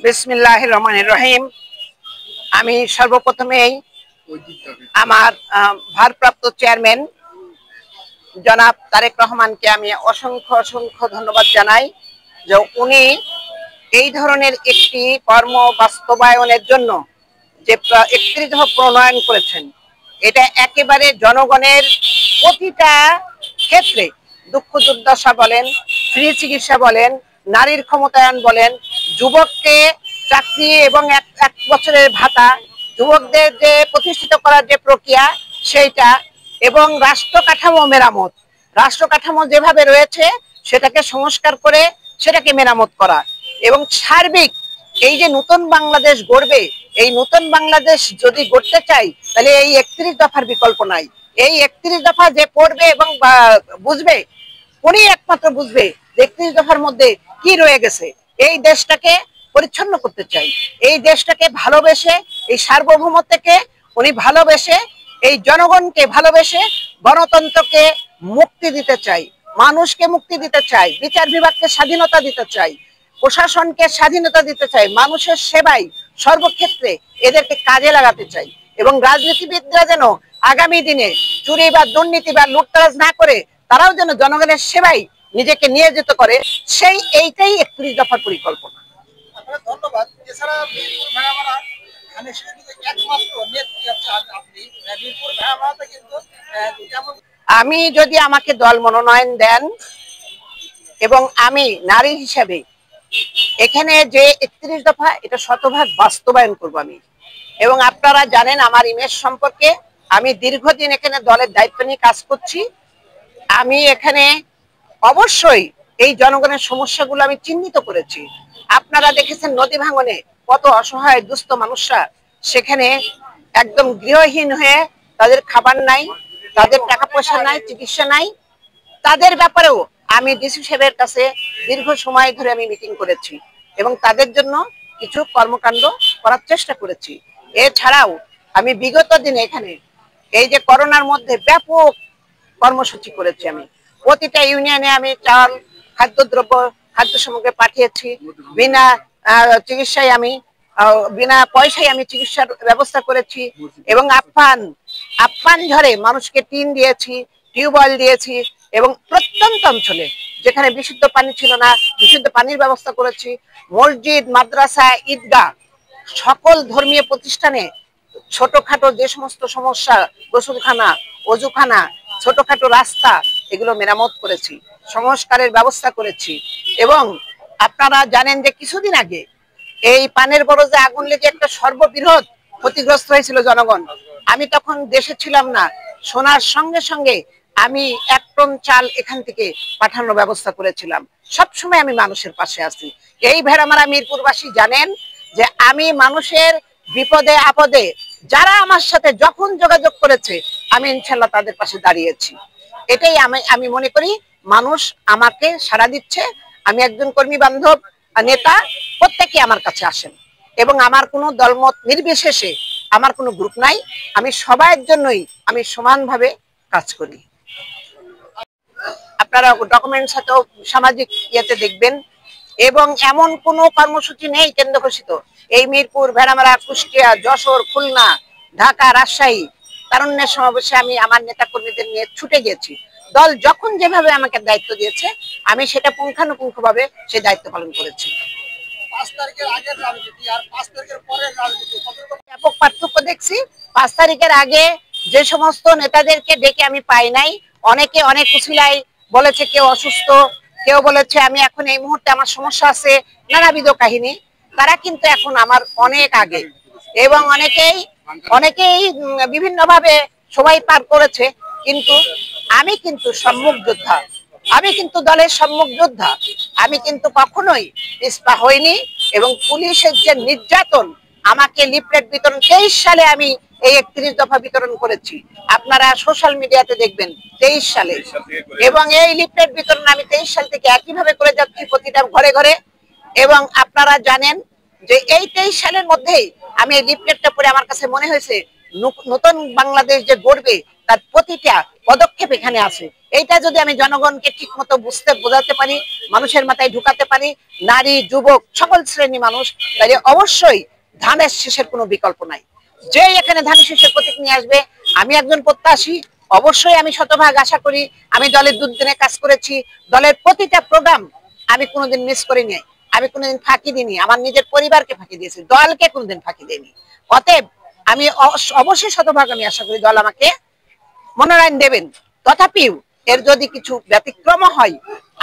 বিসমিল্লাহির রহমানির রহিম। আমি সর্বপ্রথমেই আমার ভারপ্রাপ্ত চেয়ারম্যান জনাব তারেক রহমানকে আমি অসংখ্য অসংখ্য ধন্যবাদ জানাই যে উনি এই ধরনের একটি কর্ম বাস্তবায়নের জন্য যে 31 দফা প্রণয়ন করেছেন, এটা একেবারে জনগণের প্রতিটা ক্ষেত্রে, দুঃখ দুর্দশা বলেন, ফ্রি চিকিৎসা বলেন, নারীর ক্ষমতায়ন বলেন, যুবককে চাকরি এবং এক বছরের ভাতা, যুবকদের যে প্রতিষ্ঠিত করার যে প্রক্রিয়া সেইটা, এবং রাষ্ট্র কাঠামো মেরামত, রাষ্ট্র কাঠামো যেভাবে রয়েছে সেটাকে সংস্কার করে সেটাকে মেরামত করা, এবং সার্বিক এই যে নতুন বাংলাদেশ গড়বে, এই নতুন বাংলাদেশ যদি গড়তে চাই তাহলে এই 31 দফার বিকল্প নাই। এই 31 দফা যে পড়বে এবং বুঝবে, উনি একমাত্র বুঝবে 31 দফার মধ্যে কি রয়ে গেছে। এই দেশটাকে পরিচ্ছন্ন করতে চাই, এই দেশটাকে ভালোবেসে, এই সার্বভৌমত্বকে উনি ভালোবেসে, এই জনগণকে ভালোবেসে গণতন্ত্রকে মুক্তি দিতে চাই, মানুষকে মুক্তি দিতে চাই, বিচার বিভাগকে স্বাধীনতা দিতে চাই, প্রশাসনকে স্বাধীনতা দিতে চাই, মানুষের সেবায় সর্বক্ষেত্রে এদেরকে কাজে লাগাতে চাই, এবং রাজনীতিবিদরা যেন আগামী দিনে চুরি বা দুর্নীতি বা লুটতরাজ না করে তারাও যেন জনগণের সেবায় নিজেকে নিয়োজিত করে, এইটাই 31 দফার পরিকল্পনা। ধন্যবাদ। এছাড়া আমি যদি আমাকে দল মনোনয়ন দেন এবং আমি নারী হিসেবে এখানে যে 31 দফা এটা শতভাগ বাস্তবায়ন করব আমি। এবং আপনারা জানেন আমার ইমেজ সম্পর্কে, আমি দীর্ঘদিন এখানে দলের দায়িত্ব নিয়ে কাজ করছি। আমি এখানে অবশ্যই এই জনগণের সমস্যাগুলো আমি চিহ্নিত করেছি। আপনারা দেখেছেন নদী ভাঙনে কত অসহায় দুস্থ মানুষরা সেখানে একদম গৃহহীন হয়ে, তাদের খাবার নাই, তাদের টাকা পয়সা নাই, চিকিৎসা নাই, তাদের ব্যাপারেও আমি ডিসি সাহেবের কাছে দীর্ঘ সময় ধরে আমি মিটিং করেছি এবং তাদের জন্য কিছু কর্মকাণ্ড করার চেষ্টা করেছি। এছাড়াও আমি বিগত দিনে এখানে এই যে করোনার মধ্যে ব্যাপক কর্মসূচি করেছি। আমি প্রতিটা ইউনিয়নে আমি চাল, খাদ্যদ্রব্য, খাদ্য সামগ্রী পাঠিয়েছি। বিনা চিকিৎসায় আমি বিনা পয়সায় আমি চিকিৎসার ব্যবস্থা করেছি, এবং আপ্যান ঝড়ে মানুষকে টিন দিয়েছি, টিউবওয়েল দিয়েছি, এবং প্রত্যন্ত অঞ্চলে যেখানে বিশুদ্ধ পানি ছিল না বিশুদ্ধ পানির ব্যবস্থা করেছি। মসজিদ, মাদ্রাসা, ঈদগাহ, সকল ধর্মীয় প্রতিষ্ঠানে ছোটখাটো যে সমস্ত সমস্যা, গোসলখানা, অজুখানা, ছোটখাটো রাস্তা, এগুলো মেরামত করেছি, সংস্কারের ব্যবস্থা করেছি। এবং আপনারা জানেন যে কিছুদিন আগে এই পানের বরজে আগুন লেগে একটা সর্ববৃহৎ ক্ষতিগ্রস্ত হয়েছিল জনগণ। আমি তখন দেশে ছিলাম না, শোনার সঙ্গে সঙ্গে আমি 1 টন চাল এখান থেকে পাঠানোর ব্যবস্থা করেছিলাম। সবসময় আমি মানুষের পাশে আছি। এই ভেড়ামারা মিরপুরবাসী জানেন যে আমি মানুষের বিপদে আপদে যারা আমার সাথে যখন যোগাযোগ করেছে আমি ইনশাল্লাহ তাদের পাশে দাঁড়িয়েছি। এটাই আমি মনে করি মানুষ আমাকে সাড়া দিচ্ছে। আমি একজন কর্মী বান্ধব নেতা, প্রত্যেকে আমার কাছে আসেন, এবং আমার কোনো দলমত নির্বিশেষে আমার কোনো গ্রুপ নাই, আমি সবার জন্যই আমি সমানভাবে কাজ করি। আপনারা ডকুমেন্টস সাথেও সামাজিক ইয়েতে দেখবেন, এবং এমন কোনো কর্মসূচি নেই কেন্দ্র ঘোষিত। এই মিরপুর, ভেড়ামারা, কুষ্টিয়া, যশোর, খুলনা, ঢাকা, রাজশাহী তারুণ্যের সমাবেশে আমি আমার নেতা কর্মীদের নিয়ে ছুটে গেছি। দল যখন যেভাবে আমাকে দায়িত্ব দিয়েছে আমি সেটা পুঙ্খানুপুঙ্খভাবে সেই দায়িত্ব পালন করেছি। 5 তারিখের আগের রাজনীতি আর 5 তারিখের পরের রাজনীতি ব্যাপক পার্থক্য দেখছি। 5 তারিখের আগে যে সমস্ত নেতাদেরকে ডেকে আমি পাই নাই, অনেকে অনেক উছিলায় বলেছে, কেউ অসুস্থ, কেউ বলেছে আমি এখন এই মুহূর্তে আমার সমস্যা আছে, নানাবিধ কাহিনী, তারা কিন্তু এখন আমার অনেক আগে, এবং অনেকেই বিভিন্নভাবে সবাই পার করেছে। কিন্তু আমি কিন্তু সম্মুখ যোদ্ধা, আমি কিন্তু দলের সম্মুখ যোদ্ধা, আমি কিন্তু কখনোই পিছপা হইনি। এবং পুলিশের যে নির্যাতন, আমাকে লিফলেট বিতরণ 23 সালে আমি এই 31 দফা বিতরণ করেছি, আপনারা সোশ্যাল মিডিয়াতে দেখবেন 23 সালে, এবং এই লিফলেট বিতরণ আমি 23 সাল থেকে একইভাবে করে যাচ্ছি প্রতিটা ঘরে ঘরে। এবং আপনারা জানেন যে এই 23 সালের মধ্যেই আমি এই লিফলেটটা পড়ে আমার কাছে মনে হয়েছে নতুন বাংলাদেশ যে গড়বে তার প্রতিটা পদক্ষেপ এখানে আছে। এইটা যদি আমি জনগণকে ঠিক মতো বোঝাতে পারি, মানুষের মাথায় ঢুকাতে পারি, নারী যুবক সকল শ্রেণী মানুষ, তাহলে অবশ্যই ধানের শীষের কোনো বিকল্প নাই। যে এখানে ধানের শীষের প্রতীক নিয়ে আসবে, আমি একজন প্রত্যাশী, অবশ্যই আমি শতভাগ আশা করি। আমি দলের দুদিনে কাজ করেছি, দলের প্রতিটা প্রোগ্রাম আমি কোনোদিন মিস করিনি, আমি কোনোদিন ফাঁকি দিইনি, আমার নিজের পরিবারকে ফাঁকি দিয়েছি, দলকে কোনোদিন ফাঁকি দিইনি। অতএব আমি অবশ্যই শতভাগ আমি আশা করি দল আমাকে মনোনয়ন দেবেন। তথাপিও এর যদি কিছু ব্যতিক্রম হয়,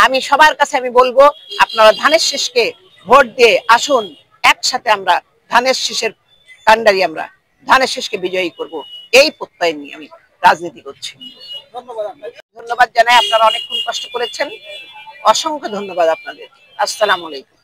আমি সবার কাছে আমি বলবো, আপনারা ধানের শীষকে ভোট দিয়ে আসুন, একসাথে আমরা ধানের শীষের কান্ডারি, আমরা ধানের শীষকে বিজয়ী করব, এই প্রত্যয় নিয়ে আমি রাজনীতি করছি। ধন্যবাদ জানাই, আপনারা অনেকক্ষণ কষ্ট করেছেন, অসংখ্য ধন্যবাদ আপনাদের। আসসালামু আলাইকুম।